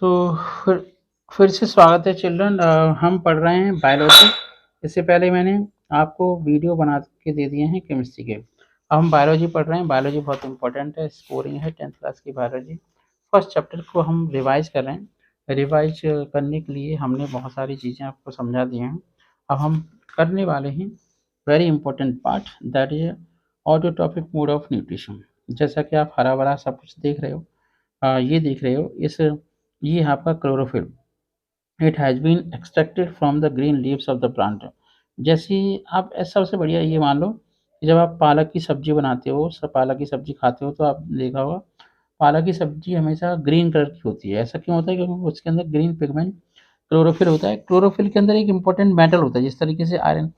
तो फिर फिर से स्वागत है चिल्ड्रन। हम पढ़ रहे हैं बायोलॉजी। इससे पहले मैंने आपको वीडियो बना के दे दिए हैं केमिस्ट्री के। अब हम बायोलॉजी पढ़ रहे हैं। बायोलॉजी बहुत इंपॉर्टेंट है, स्कोरिंग है 10th क्लास की बायोलॉजी। फर्स्ट चैप्टर को हम रिवाइज कर रहे हैं। रिवाइज करने के लिए हमने बहुत सारी चीज़ें आपको समझा दी हैं। अब हम करने वाले हैं very important part, that is autotrophic mode of nutrition. जैसा कि आप हरा भरा सब कुछ देख रहे हो, ये देख रहे हो, ये है आपका chlorophyll. It has been extracted from the green leaves of the plant. जैसे आप सबसे बढ़िया ये मान लो कि जब आप पालक की सब्जी बनाते हो, सब पालक की सब्जी खाते हो, तो आप देखा होगा पालक की सब्जी हमेशा ग्रीन कलर की होती है। ऐसा क्यों होता है? क्योंकि उसके अंदर ग्रीन पिगमेंट क्लोरोफिल होता है। क्लोरोफिल के अंदर एक इंपॉर्टेंट मेटल होता है। जिस तरीके से आयरन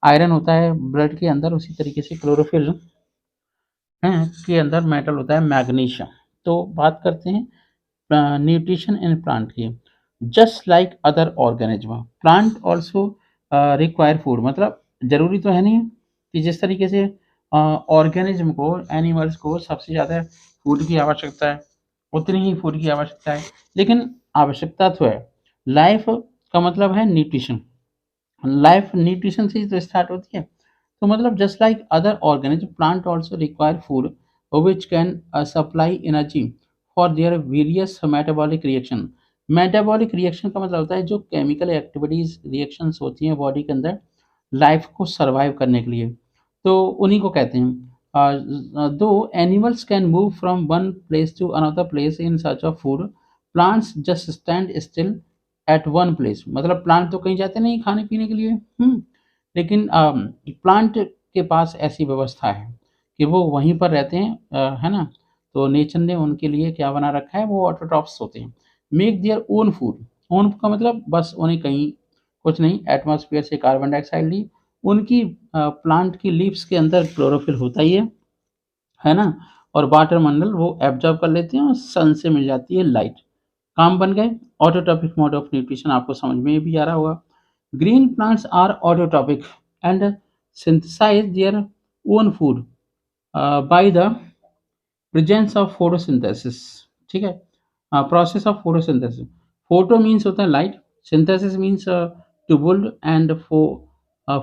आयरन होता है ब्लड के अंदर, उसी तरीके से क्लोरोफिल के अंदर मेटल होता है मैग्नीशियम। तो बात करते हैं न्यूट्रिशन इन प्लांट की। Just like other organism plant also require food. मतलब जरूरी तो है नहीं कि जिस तरीके से ऑर्गेनिज्म को, एनिमल्स को सबसे ज़्यादा फूड की आवश्यकता है, उतनी ही फूड की आवश्यकता है, लेकिन आवश्यकता तो है। लाइफ का मतलब है न्यूट्रिशन। लाइफ न्यूट्रिशन से ही तो स्टार्ट होती है। तो मतलब just like other organism plant also require food which can supply energy for their various metabolic reaction। Metabolic reaction का मतलब होता है जो केमिकल एक्टिविटीज रिएक्शंस होती हैं बॉडी के अंदर लाइफ को सरवाइव करने के लिए, तो उन्हीं को कहते हैं। दो animals can move from one place to another place in search of food, plants just stand still at one place. मतलब प्लांट तो कहीं जाते नहीं खाने पीने के लिए, लेकिन प्लांट के पास ऐसी व्यवस्था है कि वो वहीं पर रहते हैं, है ना। तो नेचर ने उनके लिए क्या बना रखा है, वो ऑटोट्रॉफ्स होते हैं। Make their own food. Own का मतलब बस उन्हें कहीं कुछ नहीं, एटमॉस्फेयर से कार्बन डाइऑक्साइड ली, उनकी प्लांट की लीव्स के अंदर क्लोरोफिल होता ही है ना। और वाटर मंडल वो एब्जॉर्ब कर लेते हैं और सन से मिल जाती है लाइट। काम बन गए। ऑटोट्रॉपिक मोड ऑफ न्यूट्रिशन आपको समझ में भी आ रहा होगा। Green plants are autotrophic and synthesize their own food by the presence of photosynthesis। ठीक है, process of photosynthesis. Photo means होता है light, synthesis means to build, and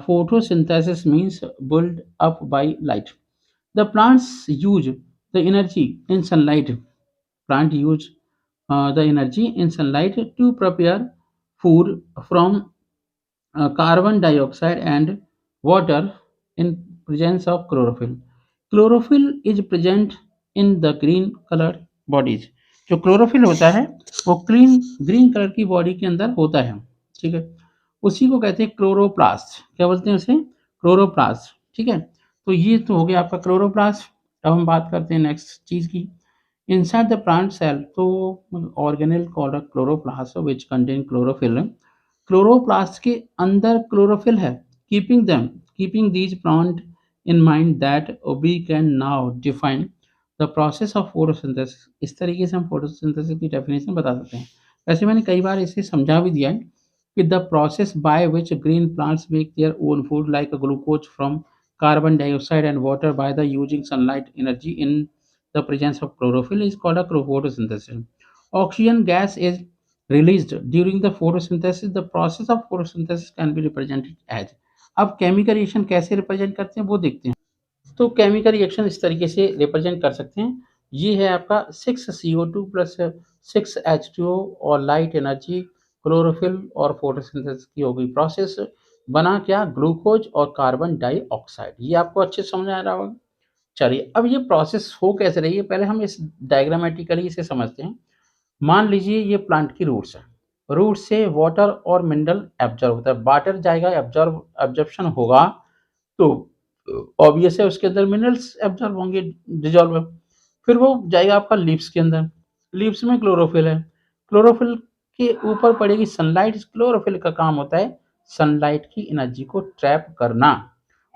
photosynthesis means build up by light। The plants use the energy in sunlight। Plant use the energy in sunlight to prepare food from carbon dioxide and water in presence of chlorophyll। Chlorophyll is present in the green color bodies। जो chlorophyll होता है वो green colour की body के अंदर होता है। ठीक है, उसी को कहते हैं क्लोरोप्लास्ट। क्या बोलते हैं उसे? क्लोरोप्लास्ट। ठीक है, तो ये तो हो गया आपका क्लोरोप्लास्ट। अब हम बात करते हैं नेक्स्ट चीज की। Inside the plant cell, तो organelle called a chloroplast which contain chlorophyll। Chloroplast के अंदर क्लोरोफिल है। Keeping these plant in mind that we can now define the process of photosynthesis. इस तरीके से हम फोटोसिंथेसिस की डेफिनेशन बता सकते हैं। वैसे मैंने कई बार इसे समझा भी दिया है कि the process by which green plants make their own food like glucose from carbon dioxide and water by the using sunlight energy in the presence of chlorophyll is called a photosynthesis। Oxygen gas is released during the photosynthesis। The process of photosynthesis can be represented as। अब chemical reaction कैसे represent करते हैं वो देखते हैं। तो chemical reaction इस तरीके से रिप्रेजेंट कर सकते हैं। ये है आपका 6CO2 प्लस 6H2O और लाइट एनर्जी, क्लोरोफिल और फोटोसिंथेसिस की हो गई प्रोसेस। बना क्या? ग्लूकोज और कार्बन डाइऑक्साइड। ये आपको अच्छे से समझ आ रहा होगा। चलिए, अब ये प्रोसेस हो कैसे रही है, पहले हम इस डायग्रामेटिकली इसे समझते हैं। मान लीजिए ये प्लांट की रूट्स है। रूट से वाटर और मिनरल एब्जॉर्ब होता है। वाटर जाएगा, एब्जॉर्प्शन होगा, तो ऑब्वियस है उसके अंदर मिनरल्स एब्जॉर्ब होंगे, डिजॉल्व। फिर वो जाएगा आपका लीव्स के अंदर। लीव्स में क्लोरोफिल है। क्लोरोफिल के ऊपर पड़ेगी सनलाइट। क्लोरोफिल का काम होता है सनलाइट की एनर्जी को ट्रैप करना।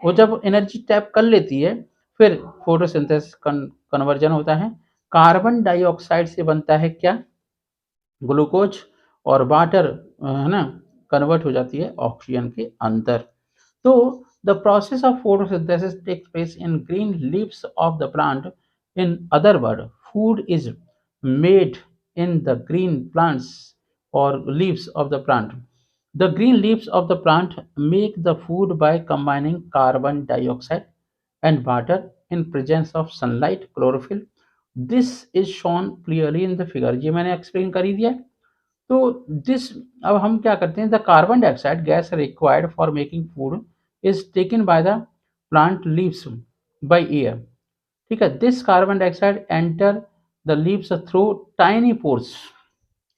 वो जब एनर्जी ट्रैप कर लेती है, फिर फोटोसिंथेसिस कन्वर्जन होता है। कार्बन डाइऑक्साइड से बनता है क्या? ग्लूकोज। और वाटर, है ना, कन्वर्ट हो जाती है ऑक्सीजन के अंदर। तो the process of photosynthesis takes place in green leaves of the plant. In other word, food is made in the green plants or leaves of the plant. The green leaves of the plant make the food by combining carbon dioxide and water in presence of sunlight, chlorophyll. This is shown clearly in the figure. ये मैंने explain कर ही दिया है। तो this अब हम क्या करते हैं, the carbon dioxide gas required for making food is taken by the plant leaves by air. ठीक है, this carbon dioxide enter the leaves through tiny pores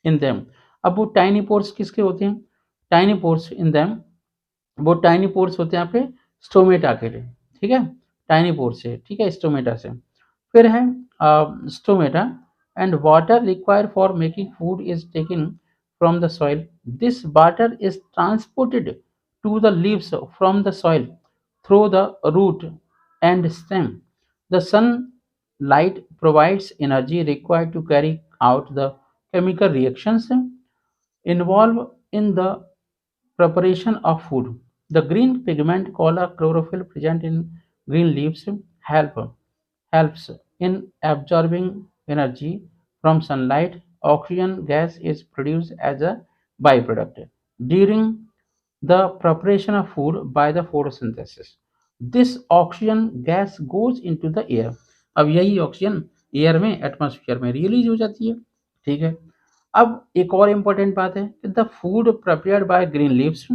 in them. अब वो टाइनी पोर्स किसके होते हैं, टाइनी पोर्स इन देम, वो tiny pores होते हैं आपके स्टोमेटा के लिए। ठीक है, टाइनी पोर्स से, ठीक है, स्टोमेटा से। फिर है stomata and water required for making food is taken from the soil. This water is transported to the leaves from the soil through the root and stem. The sunlight provides energy required to carry out the chemical reactions involved in the preparation of food. The green pigment called a chlorophyll present in green leaves helps in absorbing energy from sunlight. Oxygen gas is produced as a byproduct during the preparation of food by the photosynthesis. This oxygen gas goes into the air. अब यही oxygen air में, atmosphere में release हो जाती है। ठीक है, अब एक और इम्पोर्टेंट बात है कि the food prepared by green leaves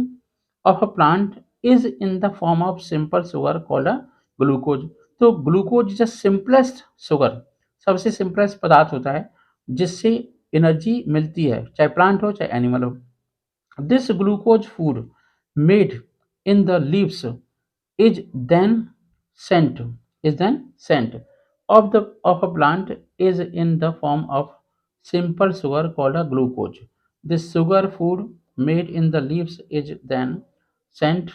of a plant is in the form of simple sugar called a glucose. तो glucose is the simplest sugar, सबसे सिंपलेस्ट पदार्थ होता है जिससे एनर्जी मिलती है, चाहे प्लांट हो चाहे एनिमल हो। This glucose food made in the leaves is then sent is then sent of a plant is in the form of simple sugar called a glucose. This sugar food made in the leaves is then sent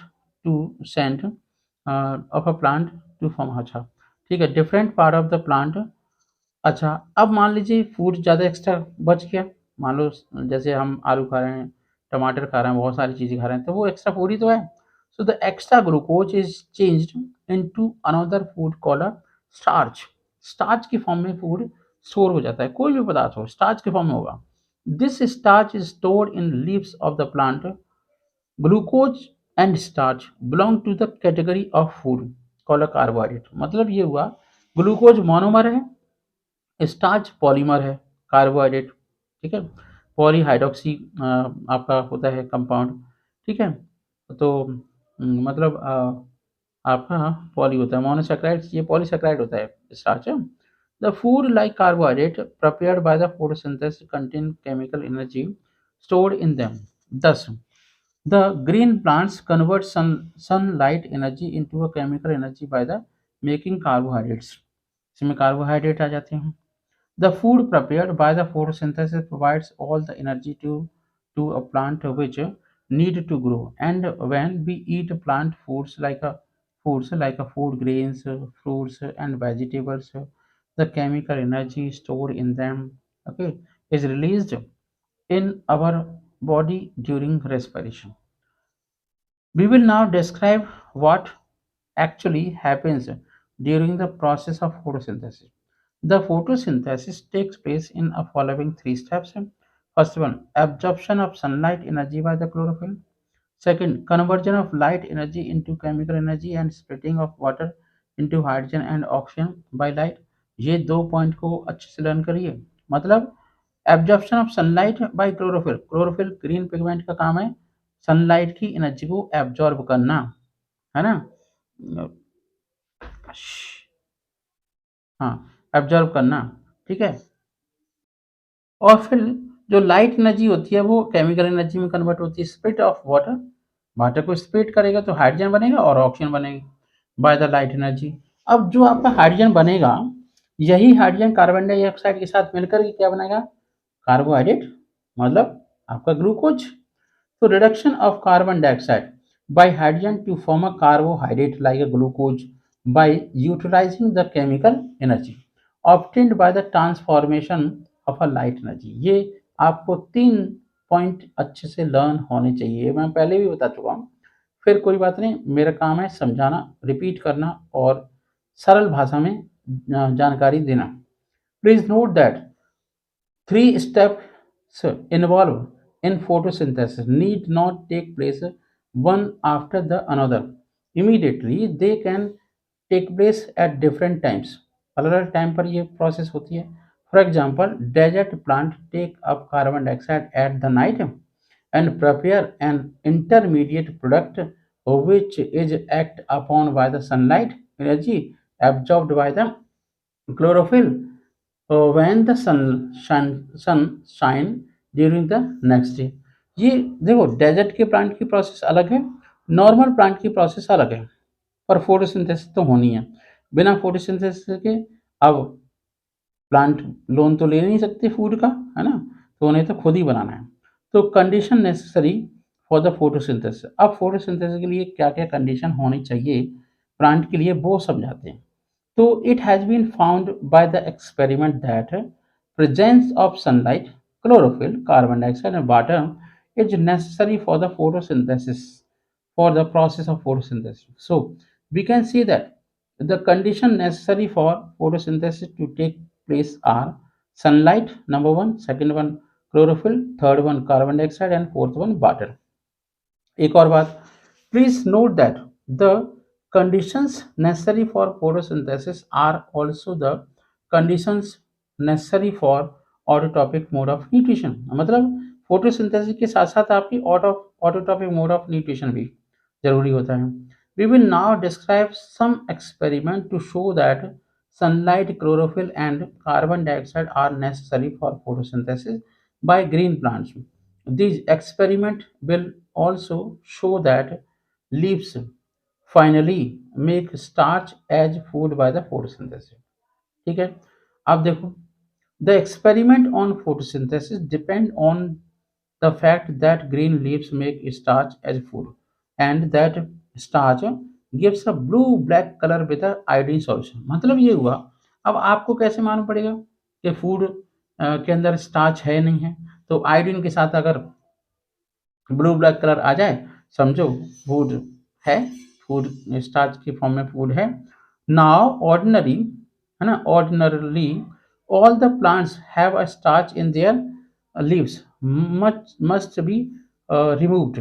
of a plant to form। अच्छा ठीक है, different part of the plant. अच्छा, अब मान लीजिए food ज़्यादा extra बच गया, मान लो जैसे हम आलू खा रहे हैं, टमाटर खा रहे हैं, बहुत सारी चीज़ें खा रहे हैं, तो वो एक्स्ट्रा फूड ही तो है। So the extra glucose is changed into another food called a starch. Starch की फॉर्म में फूड स्टोर हो जाता है, कोई भी पदार्थ हो स्टार्च के फॉर्म में होगा। This starch is stored in leaves of the plant. Glucose and starch belong to the category of food called a carbohydrate. मतलब ये हुआ, ग्लूकोज मोनोमर है, स्टार्च पॉलीमर है, कार्बोहाइड्रेट। ठीक है, पॉलीहाइड्रोक्सी आपका होता है कंपाउंड। ठीक है, तो मतलब आपका पॉली होता है, मोनोसैकेराइड्स ये पॉलीसैकेराइड होता है starch. The food like carbohydrate prepared by the photosynthesis contain chemical energy stored in them. Thus, the green plants convert sunlight energy into a chemical energy by the making carbohydrates. इसमें carbohydrate आ जाते हैं। The food prepared by the photosynthesis provides all the energy to a plant which need to grow. And when we eat plant foods like a food grains, fruits and vegetables, the chemical energy stored in them, okay, is released in our body during respiration. We will now describe what actually happens during the process of photosynthesis. The photosynthesis takes place in a following three steps. First one, absorption of sunlight energy by the chlorophyll. Second, conversion of light energy into chemical energy and splitting of water into hydrogen and oxygen by light। ये दो point को अच्छे से learn करिए। मतलब absorption of sunlight bye chlorophyll, chlorophyll green pigment का काम है सनलाइट की एनर्जी को एब्जॉर्ब करना, है ना, हाँ, एब्जॉर्ब करना। ठीक है, और फिर जो लाइट एनर्जी होती है वो केमिकल एनर्जी में कन्वर्ट होती है। स्प्लिट ऑफ वाटर, वाटर को स्प्लिट करेगा तो हाइड्रोजन बनेगा और ऑक्सीजन बनेगा बाय द लाइट एनर्जी। अब जो आपका हाइड्रोजन बनेगा, यही हाइड्रोजन कार्बन डाइऑक्साइड के साथ मिलकर के क्या बनाएगा, कार्बोहाइड्रेट, मतलब आपका ग्लूकोज। तो reduction of carbon dioxide by hydrogen to form a carbohydrate like a glucose by utilizing the chemical energy obtained by the transformation of a light energy। ये आपको 3 पॉइंट अच्छे से लर्न होने चाहिए, मैं पहले भी बता चुका हूँ, फिर कोई बात नहीं, मेरा काम है समझाना, रिपीट करना और सरल भाषा में जानकारी देना। Please note that Three steps involved in photosynthesis need not take place one after the another. Immediately, they can take place at different times. अलग अलग टाइम पर ये प्रोसेस होती है. For example, desert plant take up carbon dioxide at the night and prepare an intermediate product which is act upon by the sunlight energy absorbed by the chlorophyll when the sun shine during the next day. ये देखो desert के plant की process अलग है, normal plant की process अलग है, पर फोटोसिंथेसिस तो होनी है. बिना फोटोसिंथेसिस के अब प्लांट लोन तो ले नहीं सकते फूड का, है ना, तो उन्हें तो खुद ही बनाना है. तो condition necessary for the photosynthesis. अब फोटोसिंथेसिस के लिए क्या क्या कंडीशन होनी चाहिए प्लांट के लिए वो समझाते हैं. So it has been found by the experiment that presence of sunlight, chlorophyll, carbon dioxide, and water is necessary for the photosynthesis, for the process of photosynthesis. So we can see that the condition necessary for photosynthesis to take place are sunlight, number one, second one chlorophyll, third one carbon dioxide, and fourth one water. एक और बात, please note that the conditions necessary for photosynthesis are also the conditions necessary for autotrophic mode of nutrition. मतलब photosynthesis के साथ साथ आपकी autotrophic mode of nutrition भी जरूरी होता है. We will now describe some experiment to show that sunlight, chlorophyll, and carbon dioxide are necessary for photosynthesis by green plants. These experiments will also show that leaves finally make starch as food by the photosynthesis. ठीक है. अब देखो, the experiment on photosynthesis depend on the fact that green leaves make starch as food and that starch gives a blue black color with a iodine solution. मतलब ये हुआ, अब आपको कैसे मालूम पड़ेगा कि फूड के अंदर स्टार्च है नहीं है. तो आयोडीन के साथ अगर ब्लू ब्लैक कलर आ जाए, समझो फूड है, फूड स्टार्च की फॉर्म में फूड है. नाउ ऑर्डिनरी, है ना, ordinarily all the plants have a starch in their leaves must be removed.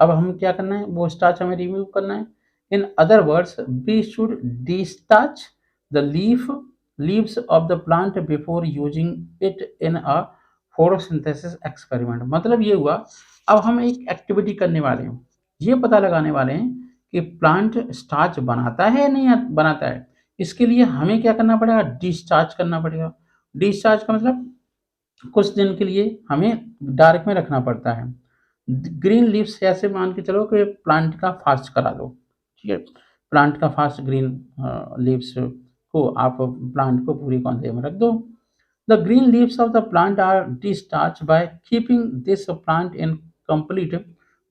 अब हम क्या करना है, वो स्टार्च हमें रिमूव करना है. In other words we should destarch the leaves of the plant before using it in a photosynthesis experiment. मतलब ये हुआ, अब हम एक एक्टिविटी करने वाले हैं, ये पता लगाने वाले हैं कि प्लांट स्टार्च बनाता है या नहीं बनाता है. इसके लिए हमें क्या करना पड़ेगा, डिस्चार्ज करना पड़ेगा. डिस्चार्ज का मतलब कुछ दिन के लिए हमें डार्क में रखना पड़ता है. ग्रीन लीव्स ऐसे मान के चलो कि प्लांट का फास्ट करा दो. ठीक है, प्लांट का फास्ट ग्रीन लीव्स को आप प्लांट को पूरी कौंधे में रख दो. The green leaves of the plant are discharged by keeping this plant in complete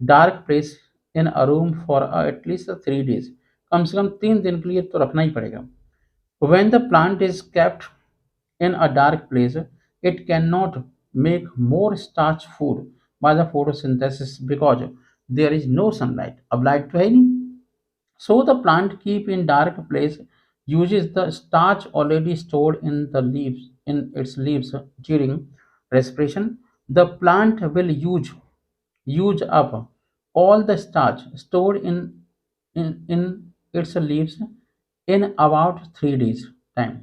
dark place in a room for at least 3 days. कम से कम 3 दिन के लिए तो रखना ही पड़ेगा. When the plant is kept in a dark place, it cannot make more starch food by the photosynthesis because there is no sunlight. अब light तो है ही नहीं. So the plant keep in dark place uses the starch already stored in the leaves in its leaves during respiration. The plant will use up all the starch stored in its leaves in about 3 days time.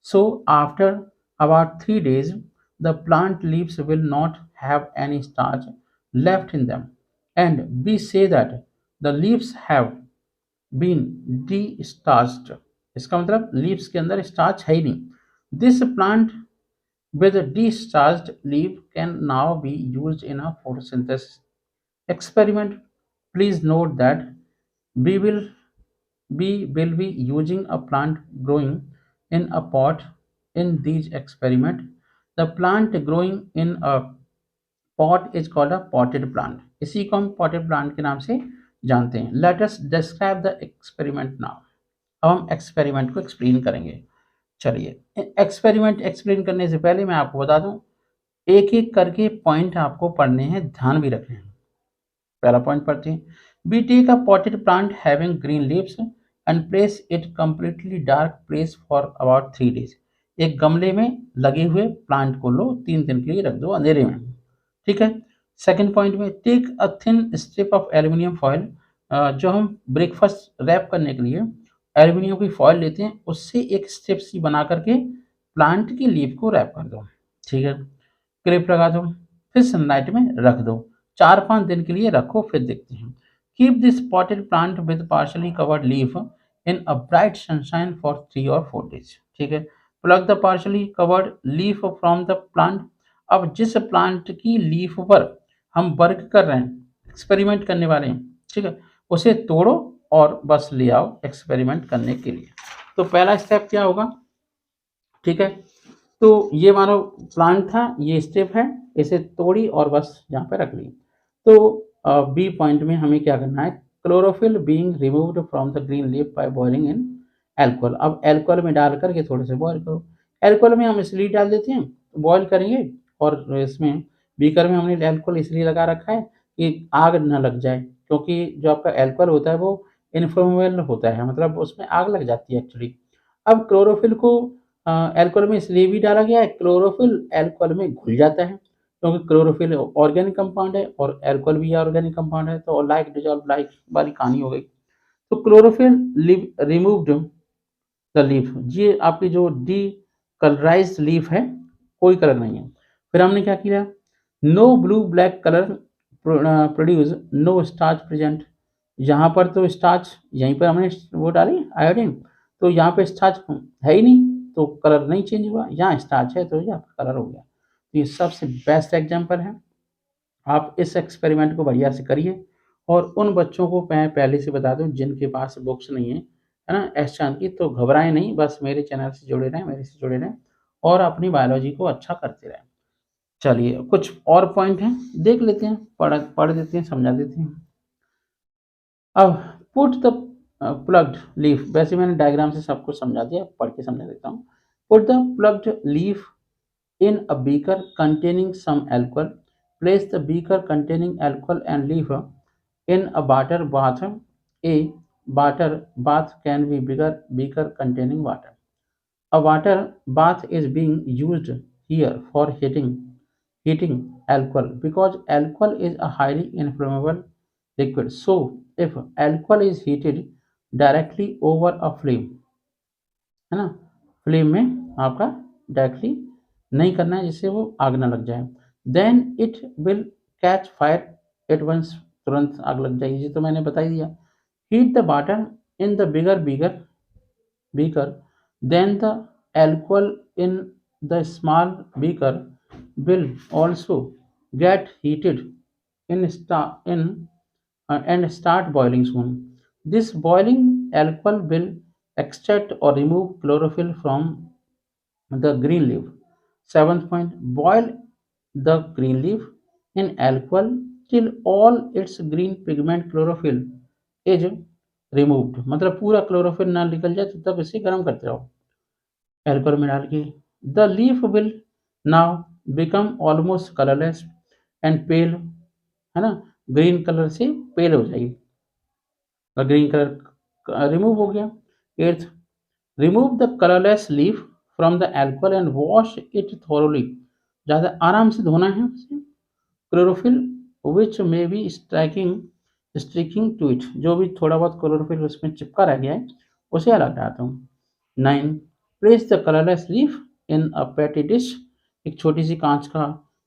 So after about 3 days, the plant leaves will not have any starch left in them, and we say that the leaves have been destarched. इसका मतलब leaves के अंदर starch है ही नहीं. This plant with destarched leaf can now be used in a photosynthesis experiment. Please note that we will be using a plant growing in a pot in these experiment. The plant growing in a pot is called a potted plant. इसी को हम potted plant के नाम से जानते हैं. Let us describe the experiment now. अब हम एक्सपेरिमेंट को एक्सप्लेन करेंगे. चलिए, एक्सपेरिमेंट एक्सप्लेन करने से पहले मैं आपको बता दूं, एक एक करके पॉइंट आपको पढ़ने हैं, ध्यान भी रखने हैं. पहला पॉइंट पढ़ते हैं. We take a potted plant having green leaves and place it completely dark place for about 3 days. एक गमले में लगे हुए प्लांट को लो, 3 दिन के लिए रख दो अंधेरे में। ठीक है। सेकंड पॉइंट में take a thin strip of aluminium foil, जो हम ब्रेकफास्ट रैप करने के लिए एल्यूमिनियम की फॉयल लेते हैं, उससे एक स्ट्रिप सी बना करके प्लांट की लीफ को रैप कर दो। ठीक है। क्लिप लगा दो, फिर सनलाइट में रख दो, 4-5 दिन के लिए रखो, फिर देखते हैं। Keep this potted plant with partially covered leaf in a bright sunshine for 3 or 4 days। ठीक है। Plug the partially covered leaf from the plant. अब जिस प्लांट की लीफ पर हम वर्क कर रहे हैं, एक्सपेरिमेंट करने वाले हैं, ठीक है, उसे तोड़ो और बस ले आओ एक्सपेरिमेंट करने के लिए। तो पहला स्टेप क्या होगा? ठीक है। तो ये मानो प्लांट था, ये स्टेप है, इसे तोड़ी और बस यहाँ पे रख ली। तो बी पॉइंट में हमें क्या करना है? Chlorophyll being removed from the green leaf by boiling in alcohol. अब एल्कोहल में डाल करके थोड़े से बॉयल करो। एल्कोहल में हम इसलिए डाल देते हैं, बॉयल करेंगे, और इसमें बीकर में हमने एल्कोहल इसलिए लगा रखा है कि आग न लग जाए, क्योंकि जो आपका एल्कोहल होता है वो इनफ्लेमेबल होता है, मतलब उसमें आग लग जाती है एक्चुअली। अब क्लोरोफिल को एल्कोहल में इसलिए भी डाला गया है, क्लोरोफिल एल्कोहल में घुल जाता है, क्योंकि क्लोरोफिल ऑर्गेनिक कंपाउंड है और एल्कोहल भी ऑर्गेनिक कंपाउंड है, तो लाइक डिजॉल्व लाइक वाली कहानी हो गई। तो क्लोरोफिल रिमूव्ड द लीफ, ये आपकी जो डी कलराइज्ड लीफ है, कोई कलर नहीं है। फिर हमने क्या किया? No blue black colour produce, no starch present. यहाँ पर तो स्टार्च, यहीं पर हमने वो डाली आयोडीन, तो यहाँ पे स्टार्च है ही नहीं, तो कलर नहीं चेंज हुआ। यहाँ स्टार्च है तो यहाँ कलर हो गया। तो ये सबसे बेस्ट एग्जाम्पल है। आप इस एक्सपेरिमेंट को बढ़िया से करिए, और उन बच्चों को मैं पहले से बता दूं जिनके पास बुक्स नहीं है ना एस चांद की, तो घबराएं नहीं, बस मेरे चैनल से जुड़े रहें, मेरे से जुड़े रहें, और अपनी बायोलॉजी को अच्छा करते रहें। चलिए कुछ और पॉइंट हैं, देख लेते हैं, पढ़ देते हैं, समझा देते हैं। अब पुट द प्लग्ड लीफ, वैसे मैंने डायग्राम से सबको समझा दिया, पढ़ के समझा देता हूँ। Put the plugged leaf in a beaker containing some alcohol. Place the beaker containing alcohol and leaf in a water bath. A water bath can be bigger beaker containing water. A water bath is being used here for heating alcohol, because alcohol is a highly inflammable liquid. So if alcohol is heated directly over a flame, है ना, flame में आपका directly नहीं करना है जिससे वो आग ना लग जाए, then it will catch fire at once, तुरंत आग लग जाएगी। ये तो मैंने बता ही दिया। Heat the water in the bigger beaker, then the alcohol in the small beaker will also get heated and start boiling soon. This boiling alcohol will extract or remove chlorophyll from the green leaf. Seventh point, boil the green leaf in alcohol till all its green pigment chlorophyll is removed। मतलब पूरा chlorophyll ना निकल जाए तो तब इसे गर्म करते रहो एल्कोहल में डाल के। The leaf will now become almost colourless and pale, है ना, ग्रीन कलर से पेल हो जाएगी, और ग्रीन कलर रिमूव हो गया। Eighth, remove the colourless leaf from the alcohol and wash it thoroughly. ज़्यादा आराम से धोना है उसे। Chlorophyll which may be sticking to it, जो भी थोड़ा बहुत क्लोरोफिल उसमें चिपका रह गया है उसे अलग डालता हूँ। 9, place the colourless leaf in a petri dish, एक छोटी सी कांच का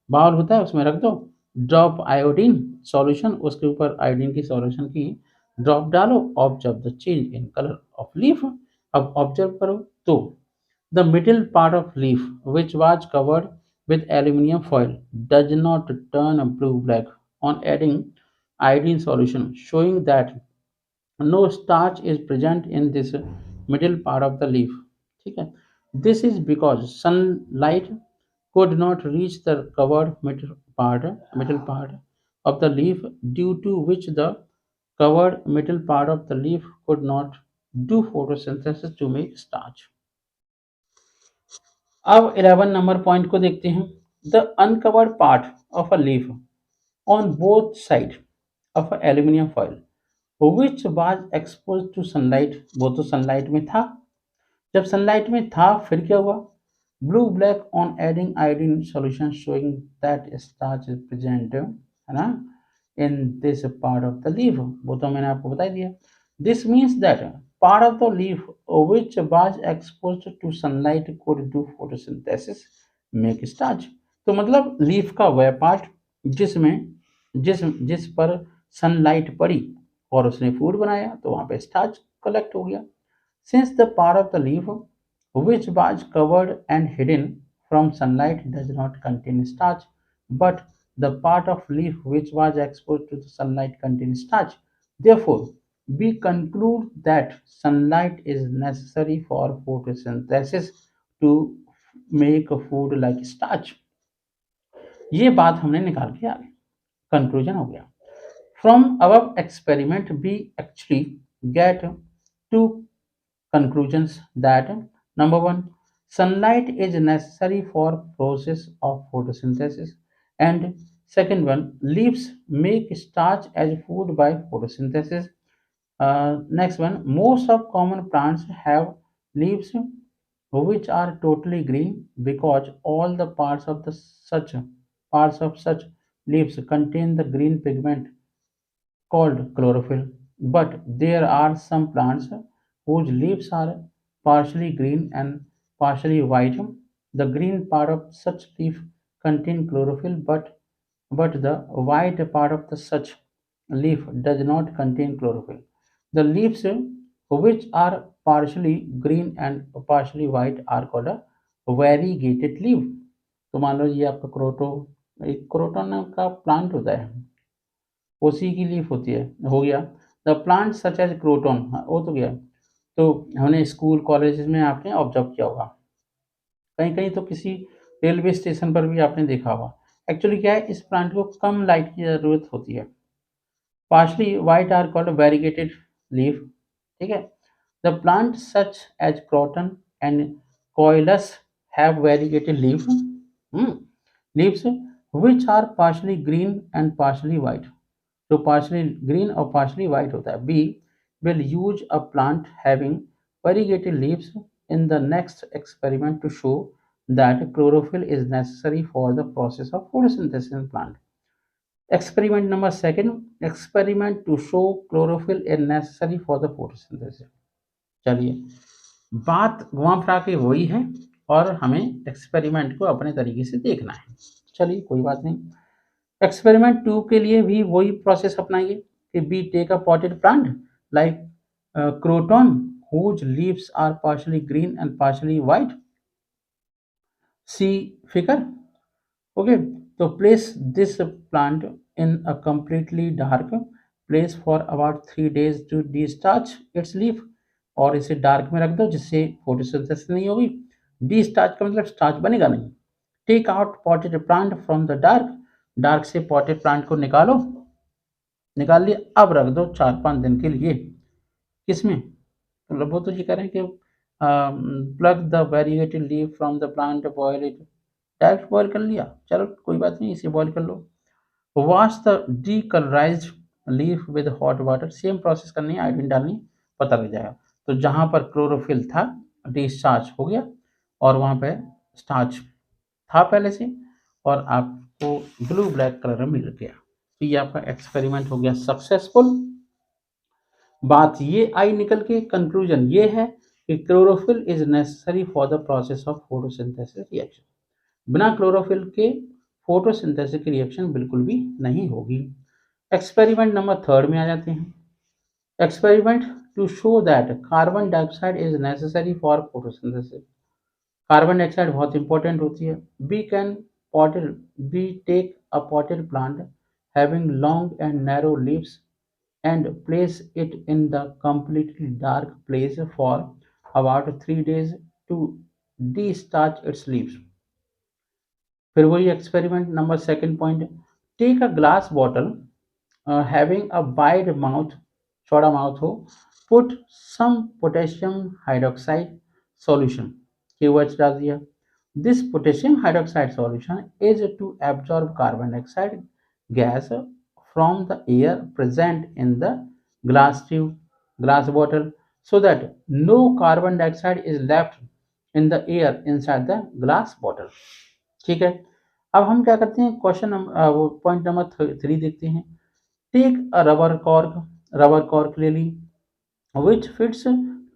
बाउल होता है उसमें रख दो। ड्रॉप आयोडीन सॉल्यूशन, उसके ऊपर आयोडीन की सॉल्यूशन की ड्रॉप डालो। Observe the change in colour of leaf. अब ऑब्जर्व करो तो the middle part of leaf which was covered with aluminum foil does not turn blue black on adding iodine solution, showing that no starch is present in this middle part of the leaf। ठीक है। This is because sunlight could not reach the covered middle part of the leaf, due to which the covered middle part of the leaf could not do photosynthesis to make starch। अब 11 number point को देखते हैं। The uncovered part of a leaf on both side of aluminium foil which was expose to sunlight, वो तो sunlight में था। जब sunlight में था फिर क्या हुआ? Blue black on adding iodine solution showing that starch is present, है ना, in this part of the leaf, वो तो मैंने आपको बता दिया। This means that part of the leaf which was exposed to sunlight could do photosynthesis, make starch। तो मतलब लीफ का वह पार्ट जिसमें जिस जिस पर सनलाइट पड़ी और उसने फूड बनाया, तो वहां पे स्टार्च कलेक्ट हो गया। Since the part of the leaf which was covered and hidden from sunlight does not contain starch, but the part of leaf which was exposed to the sunlight contains starch. Therefore, we conclude that sunlight is necessary for photosynthesis to make a food like starch। ये बात हमने निकाल के आ गए, conclusion हो गया। From above experiment, we actually get two conclusions that number one, sunlight is necessary for process of photosynthesis, and second one, leaves make starch as food by photosynthesis. Next one, most of common plants have leaves which are totally green because all the parts of such leaves contain the green pigment called chlorophyll. But there are some plants whose leaves are partially green and partially white. The green part of such leaf contain chlorophyll, but the white part of the such leaf does not contain chlorophyll. The leaves which are partially green and partially white are called a variegated leaf। तो मान लो ये आपका एक croton नाम का plant होता है, उसी की लीफ होती है, हो गया। The plant such as croton, हो तो गया। तो हमने स्कूल कॉलेज में आपने ऑब्जर्व किया होगा, कहीं कहीं तो किसी रेलवे स्टेशन पर भी आपने देखा होगा। एक्चुअली क्या है, इस प्लांट को कम लाइट की ज़रूरत होती है। Partially white are called variegated leaf, ठीक है। The plant such as croton and coleus have variegated leaf, leaves which are partially green and partially white. जो पार्शली ग्रीन और पार्शली वाइट होता है। We will use a plant having variegated leaves in the next experiment to show that chlorophyll is necessary for the process of photosynthesis in plant। Experiment number second, experiment to show chlorophyll is necessary for the photosynthesis। चलिए, बात घुमा फिरा के वही है और हमें experiment को अपने तरीके से देखना है। चलिए कोई बात नहीं, एक्सपेरिमेंट 2 के लिए भी वही प्रोसेस अपनाइए कि we take a potted plant like croton whose leaves are partially green and partially white, see figure। okay, तो place this plant in a completely dark place for about 3 days to destarch its leaf। और इसे dark में रख दो जिससे photosynthesis नहीं होगी। डिस्टार्च का मतलब स्टार्च बनेगा नहीं। Take out potted plant from the dark, dark से पॉटेड प्लांट को निकालो, निकाल लिया, अब रख दो 4-5 दिन के लिए। किसमें, मतलब वो तो ये कह रहे हैं कि plug the variegated leaf from the plant, boil it, direct boil कर लिया, चलो कोई बात नहीं, इसे बॉयल कर लो। Wash the decolourised leaf with hot water, same process करनी है, आयोडीन डालनी, पता लग जाएगा। तो जहाँ पर क्लोरोफिल था डिस्चार्ज हो गया और वहाँ पे स्टार्च था पहले से और आपको ब्लू ब्लैक कलर में मिल गया। तो ये आपका एक्सपेरिमेंट हो गया सक्सेसफुल। बात ये आई निकल के, कंक्लूजन ये है कि chlorophyll is necessary for the process of photosynthesis reaction. बिना क्लोरोफिल के फोटोसिंथेसिस की रिएक्शन बिल्कुल भी नहीं होगी। एक्सपेरिमेंट नंबर 3 में आ जाते हैं। Experiment to show that carbon dioxide is necessary for photosynthesis. Carbon dioxide बहुत इंपॉर्टेंट होती है। We can potted we take a potted plant having long and narrow leaves and place it in the completely dark place for about 3 days to destarch its leaves। फिर वही experiment number second point, take a glass bottle having a wide mouth, चौड़ा mouth हो, put some potassium hydroxide solution, KOH डाल दिया। This potassium hydroxide solution is to absorb carbon dioxide gas from the air present in the glass tube, glass bottle, so that no carbon dioxide is left in the air inside the glass bottle. ठीक है, अब हम क्या करते हैं, question वो point number 3 देखते हैं। टेक अ रबर कॉर्क ले ली which fits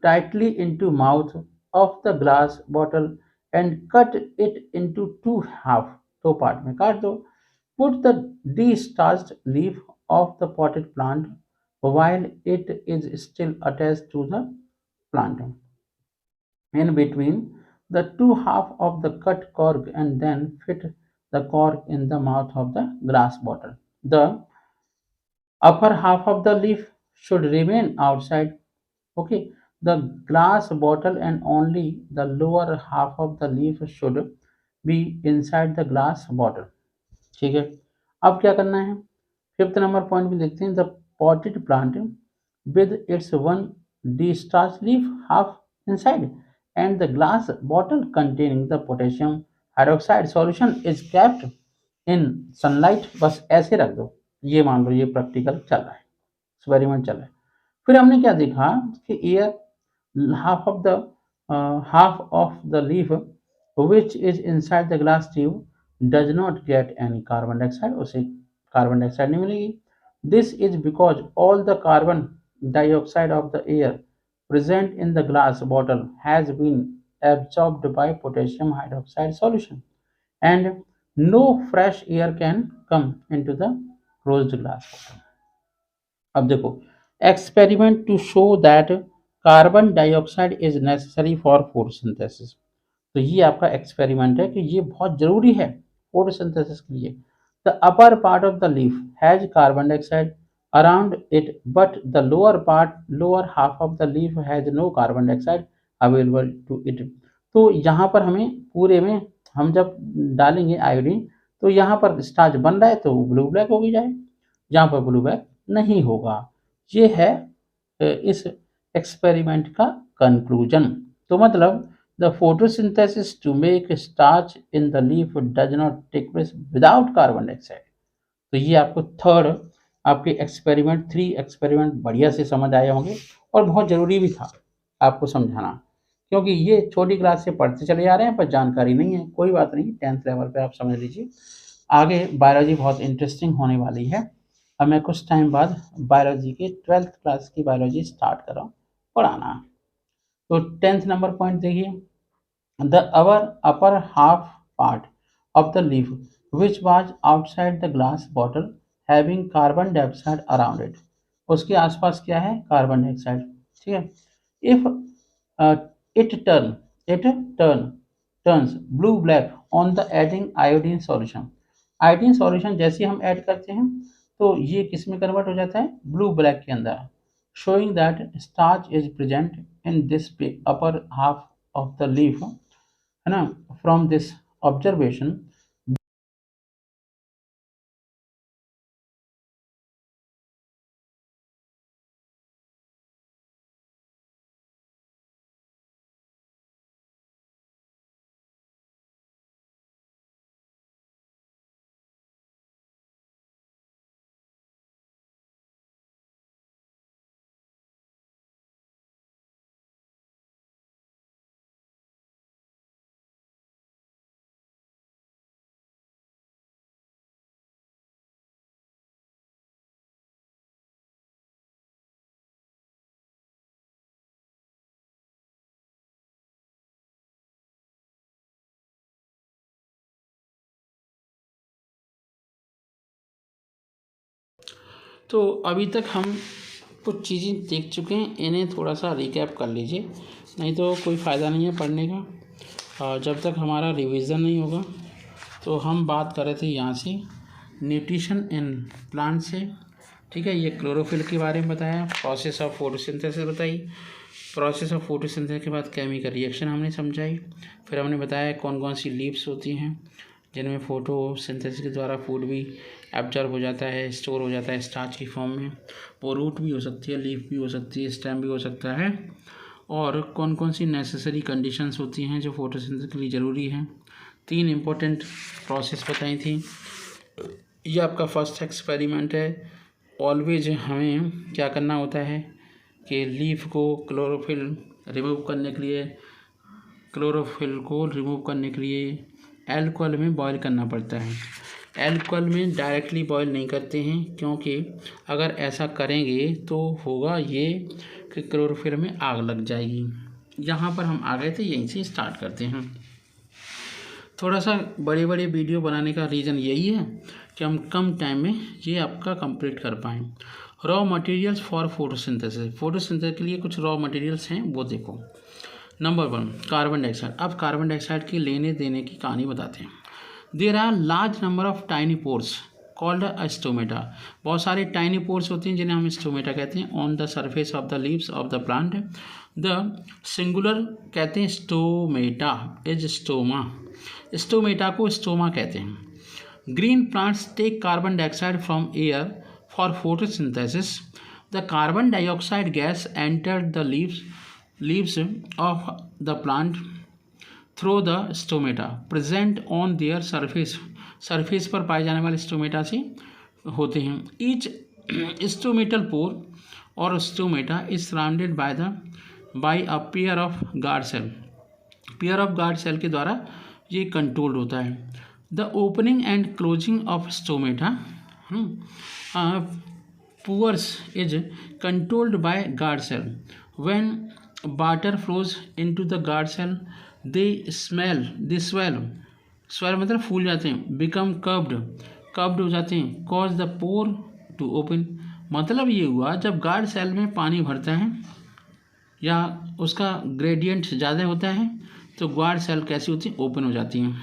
tightly into mouth of the glass bottle and cut it into two half, दो पार्ट में काट दो। Put the de-starched leaf of the potted plant while it is still attached to the plant in between the two half of the cut cork and then fit the cork in the mouth of the glass bottle. The upper half of the leaf should remain outside. Okay, the glass bottle and only the lower half of the leaf should be inside the glass bottle. ठीक है, अब क्या करना है, fifth number point भी देखते हैं। The potted plant with its one discharge leaf half inside and the glass bottle containing the potassium hydroxide solution is kept in sunlight। बस ऐसे रख दो, ये मान लो ये प्रैक्टिकल चल रहा है, एक्सपेरिमेंट चल रहा है। फिर हमने क्या देखा कि air half of the leaf which is inside the glass tube does not get any carbon dioxide, उसे कार्बन डाइऑक्साइड नहीं मिलेगी। This is because all the carbon dioxide of the air present in the glass bottle has been absorbed by potassium hydroxide solution and no fresh air can come into the closed glass bottle। अब देखो, experiment to show that carbon dioxide is necessary for photosynthesis. तो ये आपका experiment है कि ये बहुत जरूरी है फोटोसिंथेसिस के लिए। The upper part of the leaf has carbon dioxide around it but the lower half of the leaf has no carbon dioxide available to it. तो यहाँ पर हमें पूरे में हम जब डालेंगे आयोडीन तो यहाँ पर स्टार्च बन रहा है तो ब्लू ब्लैक हो जाए, जहाँ पर ब्लू ब्लैक नहीं होगा। ये है इस एक्सपेरिमेंट का कंक्लूजन। तो मतलब the photosynthesis to make starch in the leaf does not take place without carbon dioxide. तो ये आपको थर्ड आपके एक्सपेरिमेंट 3 एक्सपेरिमेंट बढ़िया से समझ आए होंगे और बहुत ज़रूरी भी था आपको समझाना, क्योंकि ये छोटी क्लास से पढ़ते चले जा रहे हैं पर जानकारी नहीं है। कोई बात नहीं, 10th लेवल पे आप समझ लीजिए। आगे बायोलॉजी बहुत इंटरेस्टिंग होने वाली है। अब मैं कुछ टाइम बाद बायोलॉजी के 12th क्लास की बायोलॉजी स्टार्ट कर रहा हूँ पढ़ाना। तो 10th नंबर पॉइंट देखिए, the upper half part of the leaf which was outside the glass bottle having carbon dioxide around it. उसके आसपास क्या है, कार्बन डाइऑक्साइड। ठीक है, if it turn it turn turns blue black on the adding iodine solution. Iodine solution जैसे हम add करते हैं तो ये किस में कन्वर्ट हो जाता है, ब्लू ब्लैक के अंदर, showing that starch is present in this upper half of the leaf, है ना। फ्रॉम दिस ऑब्जर्वेशन तो अभी तक हम कुछ चीज़ें देख चुके हैं, इन्हें थोड़ा सा रिकैप कर लीजिए, नहीं तो कोई फ़ायदा नहीं है पढ़ने का। और जब तक हमारा रिवीजन नहीं होगा तो हम बात कर रहे थे यहाँ से न्यूट्रिशन इन प्लांट से। ठीक है, ये क्लोरोफिल के बारे में बताया, प्रोसेस ऑफ फोटोसिंथेसिस बताई, प्रोसेस ऑफ फोटोसिंथेसिस के बाद केमिकल रिएक्शन हमने समझाई, फिर हमने बताया कौन कौन सी लीव्स होती हैं जिनमें फोटोसिंथेसिस के द्वारा फूड भी एब्जॉर्ब हो जाता है, स्टोर हो जाता है स्टार्च की फॉर्म में। वो रूट भी हो सकती है, लीफ भी हो सकती है, स्टेम भी हो सकता है। और कौन कौन सी नेसेसरी कंडीशंस होती हैं जो फोटोसिंथेसिस के लिए ज़रूरी हैं। 3 इम्पोर्टेंट प्रोसेस बताई थी। ये आपका फर्स्ट एक्सपेरिमेंट है। ऑलवेज हमें क्या करना होता है कि लीफ को क्लोरोफिल रिमूव करने के लिए क्लोरोफिल को रिमूव करने के लिए एल्कोहल में बॉयल करना पड़ता है। एल्कोहल में डायरेक्टली बॉयल नहीं करते हैं, क्योंकि अगर ऐसा करेंगे तो होगा ये कि क्लोरोफिल में आग लग जाएगी। यहाँ पर हम आ गए थे, यहीं से स्टार्ट करते हैं। थोड़ा सा बड़े बड़े वीडियो बनाने का रीज़न यही है कि हम कम टाइम में ये आपका कंप्लीट कर पाएँ। Raw materials for photosynthesis. Photosynthesis के लिए कुछ रॉ मटेरियल्स हैं, वो देखो। Number 1 carbon dioxide. अब कार्बन डाइऑक्साइड के लेने देने की कहानी बताते हैं। There are large number of tiny pores called stomata. बहुत सारे टाइनी पोर्स होते हैं जिन्हें हम स्टोमेटा कहते हैं। On the surface of the leaves of the plant the singular कहते हैं स्टोमेटा इज स्टोमा। स्टोमेटा को स्टोमा कहते हैं। Green plants take carbon dioxide from air for photosynthesis. The carbon dioxide gas entered the leaves of the plant through the stomata present on their surface पर पाए जाने वाले stomata से होते हैं। each stomatal pore और stomata is surrounded by a pair of guard cell के द्वारा ये कंट्रोल होता है। the opening and closing of stomata pores is controlled by guard cell. when water flows into the guard cell they swell मतलब फूल जाते हैं। become curved हो जाते हैं। cause the pore to open मतलब ये हुआ जब गार्ड सेल में पानी भरता है या उसका ग्रेडियंट ज़्यादा होता है तो गार्ड सेल कैसी होती है, ओपन हो जाती हैं।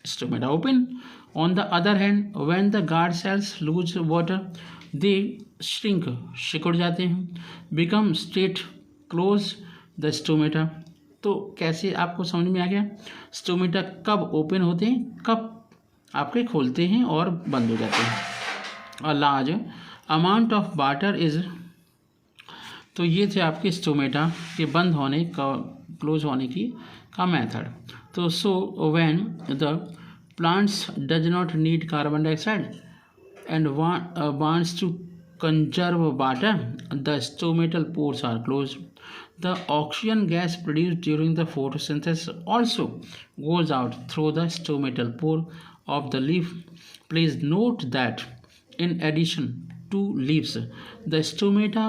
Stomata open. On the other hand when the guard cells loose water they shrink सिकुड़ जाते हैं। Become straight close the stomata. तो कैसे आपको समझ में आ गया स्टोमेटा कब ओपन होते हैं, कब आपके खोलते हैं और बंद हो जाते हैं। A large amount of water is. तो ये थे आपके स्टोमेटा के बंद होने का, क्लोज होने की का मेथड। तो so when the plants does not need carbon dioxide and wants to conserve water, the stomatal pores are closed. The oxygen gas produced during the photosynthesis also goes out through the stomatal pore of the leaf. Please note that in addition to leaves, the stomata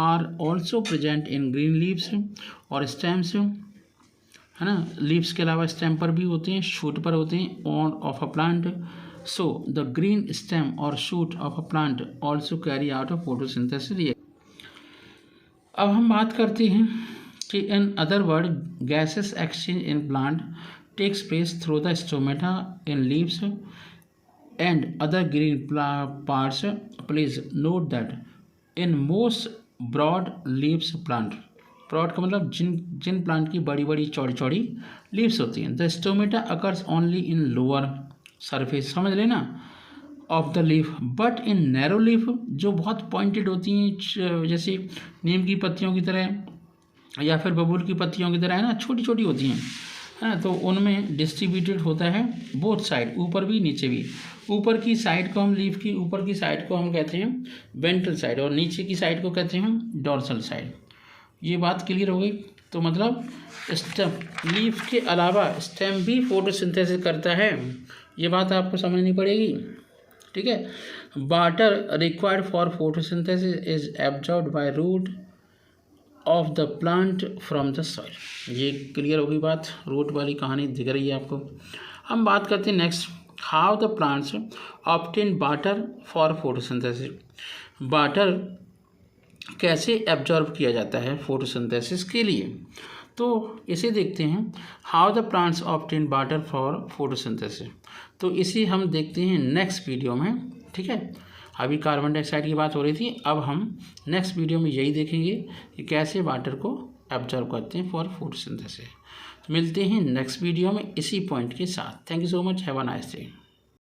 are also present in green leaves और stems, है ना। Leaves के अलावा stem पर भी होते हैं, shoot पर होते हैं, on off a plant. So the green stem or shoot of a plant also carry out a photosynthesis reaction. अब हम बात करते हैं कि in other word gases exchange in plant takes place through the stomata in leaves and other green parts. Please note that in most broad leaves plant, broad का मतलब जिन plant की बड़ी बड़ी चौड़ी चौड़ी लीव्स होती हैं, the stomata occurs only in lower surface, समझ लेना, of the leaf. But in narrow leaf जो बहुत पॉइंटेड होती हैं, जैसे नीम की पत्तियों की तरह या फिर बबूल की पत्तियों की तरह, है ना, छोटी छोटी होती हैं, है ना, तो उनमें डिस्ट्रीब्यूटेड होता है बोथ साइड, ऊपर भी नीचे भी। ऊपर की साइड को हम लीफ की ऊपर की साइड को हम कहते हैं वेंट्रल साइड और नीचे की साइड को कहते हैं हम डॉर्सल साइड। ये बात क्लियर हो गई। तो मतलब स्टेम लीफ के अलावा स्टेम भी फोटोसिंथेसिस करता है, ये बात आपको समझनी पड़ेगी, ठीक है। Water required for photosynthesis is absorbed by root of the plant from the soil. ये क्लियर होगी बात, रूट वाली कहानी दिख रही है आपको। हम बात करते हैं next, how the plants obtain water for photosynthesis. Water कैसे एब्जॉर्ब किया जाता है फोटोसिंथेसिस के लिए, तो इसे देखते हैं। How the plants obtain water for photosynthesis, तो इसे हम देखते हैं नेक्स्ट वीडियो में, ठीक है। अभी कार्बन डाइऑक्साइड की बात हो रही थी, अब हम नेक्स्ट वीडियो में यही देखेंगे कि कैसे वाटर को एब्जॉर्ब करते हैं फॉर फोटोसिंथेसिस। मिलते हैं नेक्स्ट वीडियो में इसी पॉइंट के साथ। Thank you so much, have a nice day.